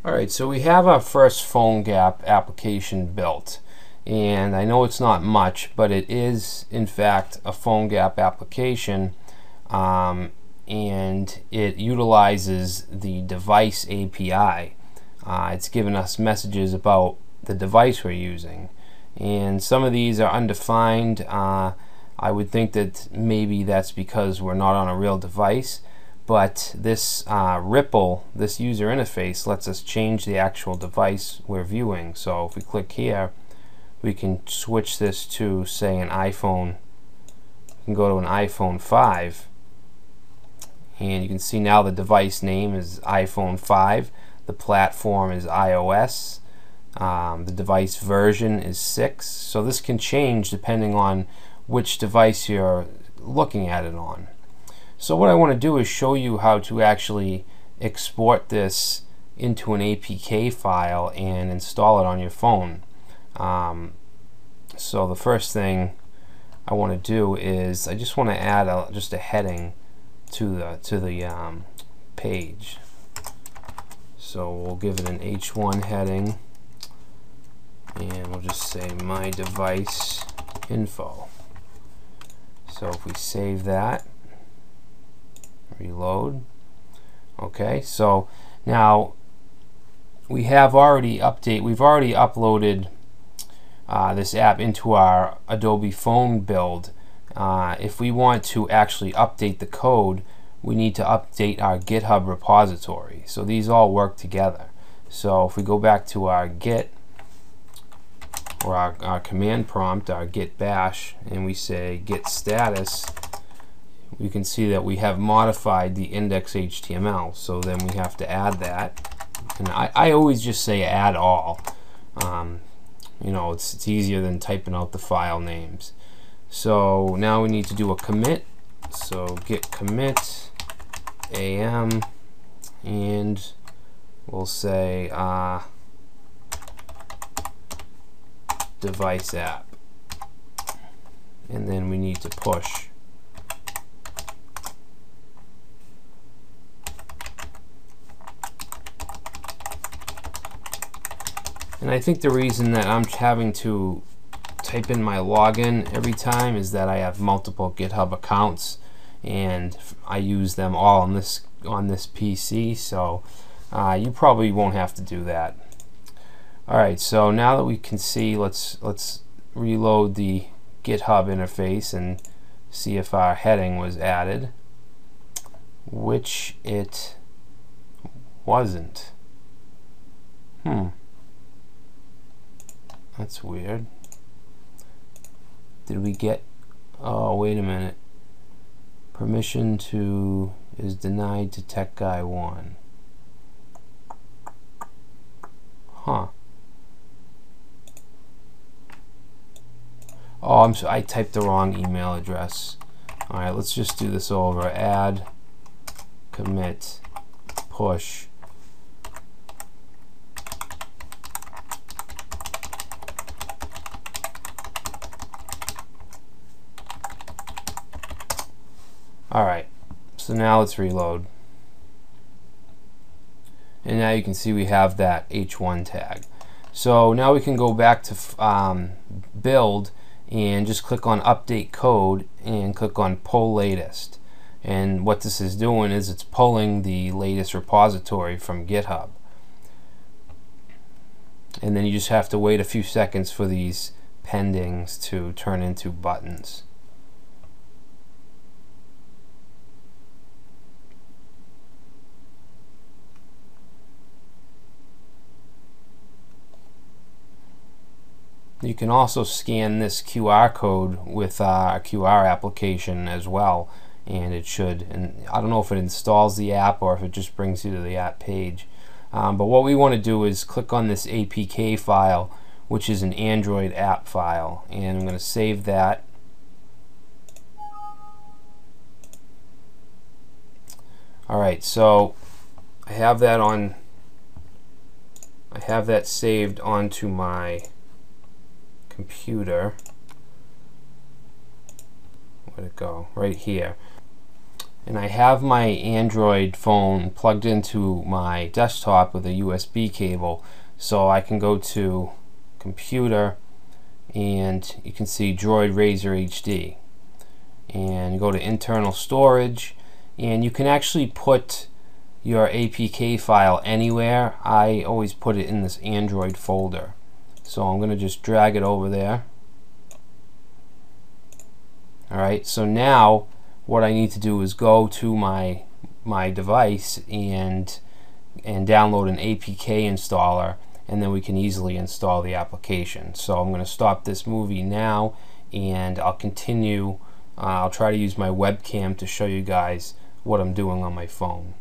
Alright, so we have our first PhoneGap application built, and I know it's not much, but it is in fact a PhoneGap application, and it utilizes the device API. It's given us messages about the device we're using, and some of these are undefined. I would think that maybe that's because we're not on a real device. But this Ripple, this user interface, lets us change the actual device we're viewing. So if we click here, we can switch this to, say, an iPhone. We can go to an iPhone 5, and you can see now the device name is iPhone 5. The platform is iOS. The device version is 6. So this can change depending on which device you're looking at it on. So what I want to do is show you how to actually export this into an APK file and install it on your phone. So the first thing I want to do is I just want to add just a heading to the page. So we'll give it an H1 heading, and we'll just say my device info. So if we save that, reload. Okay, so now we've already uploaded this app into our Adobe Phone build. If we want to actually update the code, we need to update our GitHub repository. So these all work together. So if we go back to our Git, or our command prompt, our Git bash, and we say git status, we can see that we have modified the index.html. So then we have to add that. And I always just say add all. You know, it's easier than typing out the file names. So now we need to do a commit. So git commit am, and we'll say device app, and then we need to push. And I think the reason that I'm having to type in my login every time is that I have multiple GitHub accounts, and I use them all on this PC. So you probably won't have to do that. All right. So now that we can see, let's reload the GitHub interface and see if our heading was added, which it wasn't. That's weird. Did we get, oh wait a minute, permission to is denied to Tech Guy 1. Huh. Oh, I typed the wrong email address. Alright, let's just do this over. Add, commit, push. Alright, so now let's reload. And now you can see we have that H1 tag. So now we can go back to build and just click on update code and click on pull latest. And what this is doing is it's pulling the latest repository from GitHub. And then you just have to wait a few seconds for these pendings to turn into buttons. You can also scan this QR code with a QR application as well, and it should, and I don't know if it installs the app or if it just brings you to the app page. But what we want to do is click on this APK file, which is an Android app file, and I'm going to save that. Alright, so I have that saved onto my computer. Where'd it go? Right here. and I have my Android phone plugged into my desktop with a USB cable, so I can go to computer and you can see Droid Razor HD, and go to internal storage, and you can actually put your APK file anywhere. I always put it in this Android folder, so I'm going to just drag it over there. Alright, so now what I need to do is go to my device and download an APK installer, and then we can easily install the application. So I'm going to stop this movie now, and I'll continue. I'll try to use my webcam to show you guys what I'm doing on my phone.